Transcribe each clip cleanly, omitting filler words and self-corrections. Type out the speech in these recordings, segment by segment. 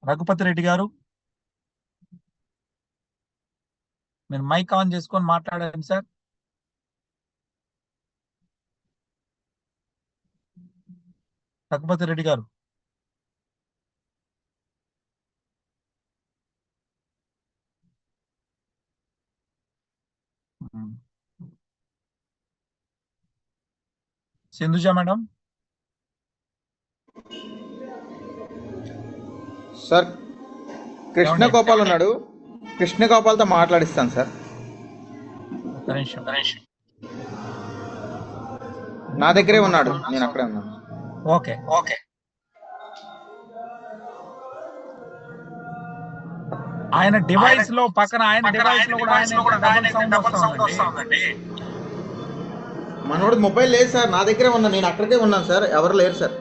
రఘుపతి రెడ్డి గారు, మీరు mic on చేసుకొని మాట్లాడండి సార్. రఘుపతి రెడ్డి గారు, సింధుజ మేడం. సార్ కృష్ణ గోపాల్ ఉన్నాడు, కృష్ణ గోపాల్తో మాట్లాడిస్తాను సార్. ఒక్క నిమిషం. నా దగ్గరే ఉన్నాడు, నేను అక్కడే ఉన్నాను. Okay okay. ఆయన డివైస్ లో పక్కన ఆయన డివైస్ లో కూడా డబుల్ సౌండ్ వస్తుందండి. మనోడు మొబైల్ లేదు సార్, నా దగ్గరే ఉన్నా, నేను అక్కడికే ఉన్నాను సార్, ఎవరు లేరు సార్.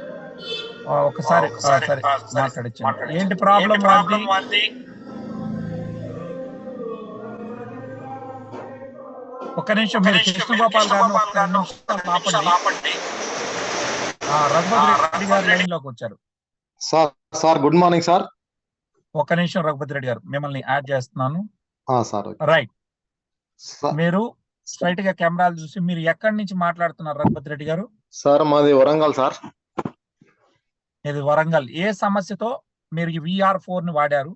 ఒకసారి సరే మాట్లాడచ్చు. ఏంటి ప్రాబ్లం వాళ్ళది? ఒక్క నిమిషం, మీరు కృష్ణగోపాల్ గారిని ఆపండి. రఘుపతి రెడ్డి గారు లైన్ లోకి వచ్చారు. Sir good morning sir. ఒక్క నిమిషం రఘుపతి రెడ్డి గారు, మిమ్మల్ని యాడ్ చేస్తున్నాను. సార్ రైట్, మీరు స్ట్రైట్ గా కెమెరాలు చూసి మీరు ఎక్కడి నుంచి మాట్లాడుతున్నారు రఘుపతి రెడ్డి గారు? సార్ మాది వరంగల్ సార్. ఇది వరంగల్. ఏ సమస్యతో మీరు ఈ VR4 ని వాడారు?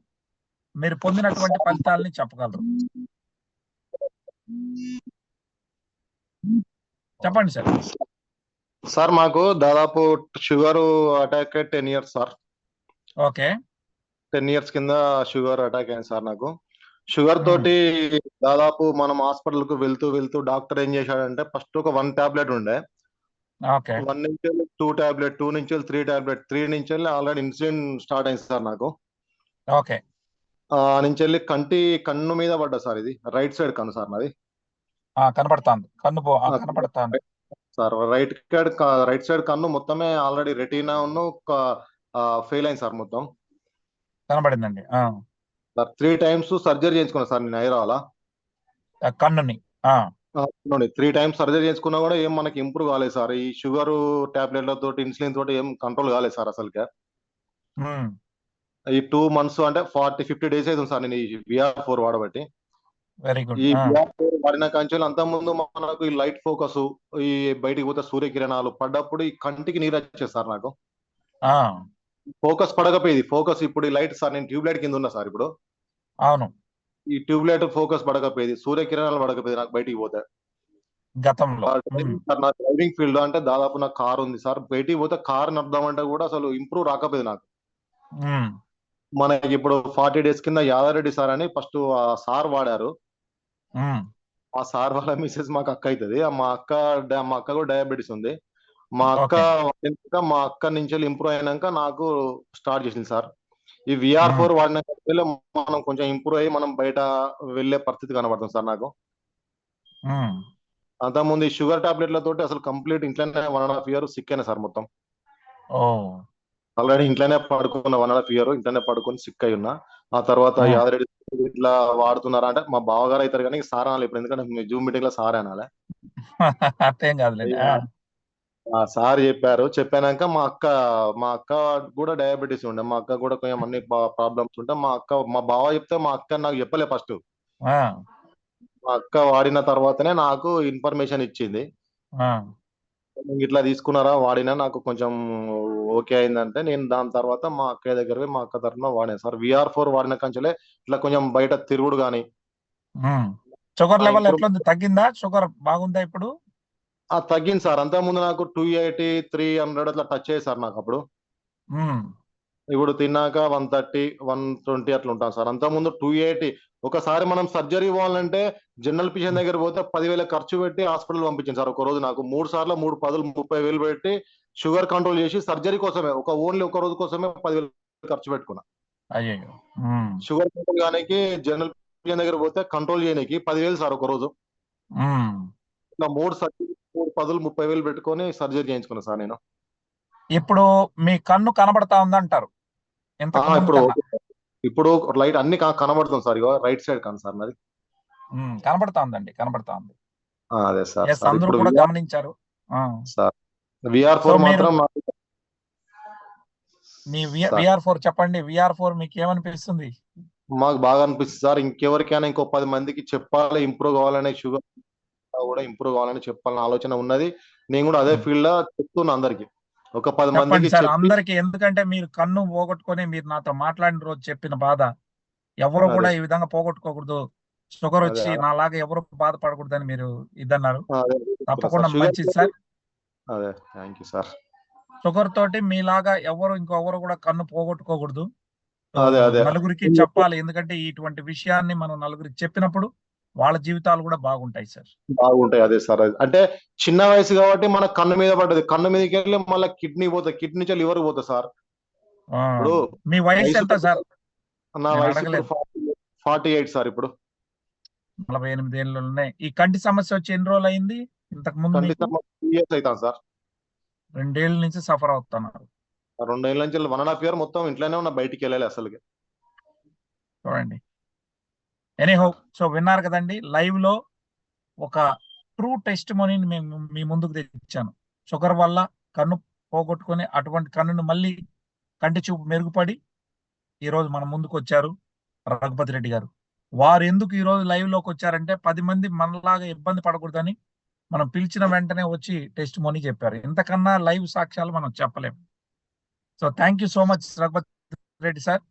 మీరు పొందినటువంటి ఫలితాలని చెప్పగలరు? చెప్పండి సార్. సార్ మాకు దాదాపు sugar attack 10 years sir. Okay, 10 years కింద షుగర్ అటాక్ అయింది సార్. నాకు షుగర్ తోటి దాదాపు మనం హాస్పిటల్ కు వెళ్తూ డాక్టర్ ఏం చేశాడంటే ఫస్ట్ ఒక 1 టాబ్లెట్ ఉండే, 1 నుంచి 2 టాబ్లెట్, 2 నుంచి 3 టాబ్లెట్, 3 నుంచి ఆల్రెడీ ఇన్సులిన్ స్టార్ట్ అయింది సార్ నాకు. ఓకే, నుంచి కన్ను మీద పడ్డా సార్. ఇది రైట్ సైడ్ కన్ను సార్ నాది. కనపడుతుంది కన్ను కనపడుతుంది సార్. రైట్ సైడ్ కన్ను మొత్తమే ఆల్రెడీ రెటీనా ఫెయిల్ అయింది సార్. మొత్తం కనబడిందండి సార్. 3 times సర్జరీ చేయించుకున్నా సార్ నేను హైదరాబాద్ కన్నుని. 3 times సర్జరీ చేసుకున్నా కూడా ఏం మనకి ఇంప్రూవ్ కాలేదు సార్. ఈ షుగర్ టాబ్లెట్లతో ఇన్సులిన్ తోటి ఏం కంట్రోల్ కాలేదు సార్ అసలుకే. ఈ 2 months అంటే 40-50 days అవుతుంది సార్ నేను ఈ VR4 వాడబట్టి. Very good. ఈ VR4 వాడిన కంచెలు అంత ముందు మనకు ఈ లైట్ ఫోకస్, ఈ బయటికి పోతే సూర్యకిరణాలు పడ్డప్పుడు ఈ కంటికి నీరు వచ్చేది సార్ నాకు. ఫోకస్ పడకపోయేది. ఫోకస్ ఇప్పుడు ఈ లైట్ సార్, నేను ట్యూబ్లైట్ కింద ఉన్నా సార్ ఇప్పుడు. అవును, ఈ ట్యూబ్లైట్ ఫోకస్ పడకపోయేది, సూర్యకిరణాలు పడకపోయేది నాకు బయటికి పోతే. గతంలో నా డ్రైవింగ్ ఫీల్డ్ అంటే దాదాపు నాకు కార్ ఉంది సార్. బయటికి పోతే కార్ నడదామంటే కూడా అసలు ఇంప్రూవ్ రాకపోయేది నాకు. మనకి ఇప్పుడు 40 days కింద యాదారెడ్డి సార్ అని ఫస్ట్ ఆ సార్ వాడారు. ఆ సార్ వాళ్ళ మిసెస్ మాకు అక్క అవుతుంది. మా అక్క కూడా డయాబెటీస్ ఉంది. మా అక్క నుంచి ఇంప్రూవ్ అయినాక నాకు స్టార్ట్ చేసింది సార్. ఈ VR4 వాడిన మనం కొంచెం ఇంప్రూవ్ అయ్యి మనం బయట వెళ్లే పరిస్థితి కనబడుతుంది సార్ నాకు. అంతకుముందు ఈ షుగర్ టాబ్లెట్లతోటి అసలు కంప్లీట్ ఇంట్లోనే 1.5 year సిక్ అయినా సార్. మొత్తం ఆల్రెడీ ఇంట్లోనే పడుకున్న 1.5 year ఇంట్లోనే పడుకొని సిక్ అయి ఉన్నా. ఆ తర్వాత యాదరెడ్డి ఇట్లా వాడుతున్నారా అంటే మా బావగారు అవుతారు కానీ సార్ అనాలి ఇప్పుడు, ఎందుకంటే జూమ్ మీటింగ్ లో సార్ అనాలి. అర్థం కాదులేండి. సార్ చెప్పాక మా అక్క కూడా డయాబెటీస్ ఉండే. మా అక్క కూడా కొంచెం అన్ని ప్రాబ్లమ్స్ ఉంటే మా బావ చెప్తే మా అక్క నాకు చెప్పలే ఫస్ట్. మా అక్క వాడిన తర్వాతనే నాకు ఇన్ఫర్మేషన్ ఇచ్చింది. ఇట్లా తీసుకున్నారా వాడినా నాకు కొంచెం ఓకే అయిందంటే నేను దాని తర్వాత మా అక్క దగ్గర మా అక్క తరఫున వాడాను సార్. VR4 వాడిన కంచెలే ఇట్లా కొంచెం బయట తిరుగుడు గాని. షుగర్ లెవెల్ ఎట్లా తగ్గిందా? షుగర్ బాగుందా ఇప్పుడు? తగ్గింది సార్. అంతకు ముందు నాకు 280, 300 అట్లా టచ్ అయ్యేది సార్ నాకు అప్పుడు. ఇప్పుడు తిన్నాక 130, 120 అట్లా ఉంటాను సార్. అంతకు ముందు 280. ఒకసారి మనం సర్జరీ పోవాలంటే జనరల్ ఫిజిషియన్ దగ్గర పోతే 10,000 ఖర్చు పెట్టి హాస్పిటల్ పంపించింది సార్. ఒక రోజు నాకు 3 సార్లు 3 10 30,000 పెట్టి షుగర్ కంట్రోల్ చేసి సర్జరీ కోసమే ఓన్లీ ఒక రోజు కోసమే 10,000 ఖర్చు పెట్టుకున్నా. షుగర్ కంట్రోల్ కానికి జనరల్ ఫిజిషియన్ దగ్గర పోతే కంట్రోల్ చేయడానికి 10,000 సార్ ఒక రోజు. ఇట్లా 3 సర్జరీ 3 10 30,000 పెట్టుకొని సర్జరీ చేయించుకున్నా సార్ నేను. ఇప్పుడు మీ కన్ను కనబడతా ఉందంటారు? ఇప్పుడు లైట్ అన్ని కనబడుతుంది సార్. ఇగో రైట్ సైడ్ కన్ను సార్ నాది. కనబడతా ఉందండి, కనబడతా ఉంది. అదే సార్. అందరూ కూడా గమనించారు సార్. VR4 మాత్రం మీ సార్. VR4 చెప్పండి. VR4 మీకు ఏమనిపిస్తుంది? మాకు బాగా అనిపిస్తుంది సార్. ఇంకెవరికైనా ఇంకో 10 మందికి చెప్పాలి, ఇంప్రూవ్ కావాలనే షుగర్ కూడా ఇంప్రూవ్ కావాలని చెప్పాలనే ఆలోచన ఉన్నది. నేను కూడా అదే ఫీల్డ్ లో చెప్తున్నా అందరికి. ఒక 10 చెప్పండి మందికి సార్ చెప్పి అందరికి. ఎందుకంటే మీరు కన్ను పోగొట్టుకొని మీరు నాతో మాట్లాడిన రోజు చెప్పిన బాధ ఎవరు అదే. కూడా ఈ విధంగా పోగొట్టుకోకూడదు, షుగర్ అదే. వచ్చి నాలాగా ఎవరు బాధపడకూడదని మీరు ఇదన్నారు. అదే తప్పకుండా షుగర్ మంచిది సార్. అదే థ్యాంక్ యూ సార్. షుగర్ తోటి మీలాగా ఇంకొవరు కూడా కన్ను పోగొట్టుకోకూడదు. అదే అదే నలుగురికి చెప్పాలి. ఎందుకంటే ఇటువంటి విషయాన్ని మనం నలుగురికి చెప్పినప్పుడు వాళ్ళ జీవితాలు కూడా బాగుంటాయి సార్. బాగుంటాయి. అదే సార్. అంటే చిన్న వయసు కాబట్టి మన కన్ను మీద పడ్డది. కన్ను మీదకి వెళ్ళి మళ్ళీ కిడ్నీ పోతుంది, కిడ్నీ నుంచి లివర్ పోతుంది సార్. ఆ, ఇప్పుడు మీ వయసు ఎంత సార్? నా నేను వయసు అడగలేదు. ఇప్పుడు 48 సార్. ఇప్పుడు 48 ఏళ్ళు ఉన్నాయి. ఈ కంటి సమస్య వచ్చి ఎన్ని రోజులు అయింది? ఇంతకు ముందు మీకు? ఖండితంగా 2 years అవుతాను సార్. 2 ఏళ్ళ నుంచి సఫర్ అవుతున్నారు. 2 ఏళ్ళ నుంచి 1.5 year మొత్తం ఇంట్లోనే ఉన్న, బయటికి వెళ్ళాలి అసలు. చూడండి. ఎనీహౌ, సో విన్నారు కదండి, లైవ్ లో ఒక ట్రూ టెస్ట్ మనీని మేము మీ ముందుకు తెచ్చాను. షుగర్ వల్ల కన్ను పోగొట్టుకొని అటువంటి కన్నును మళ్ళీ కంటి చూపు మెరుగుపడి ఈ రోజు మన ముందుకు వచ్చారు రఘుపతి రెడ్డి గారు. వారు ఎందుకు ఈ రోజు లైవ్ లోకి వచ్చారంటే 10 మంది మనలాగా ఇబ్బంది పడకూడదని మనం పిలిచిన వెంటనే వచ్చి టెస్ట్ మనీ చెప్పారు. ఇంతకన్నా లైవ్ సాక్ష్యాలు మనం చెప్పలేము. So thank you so much Raghupathi Reddy sir.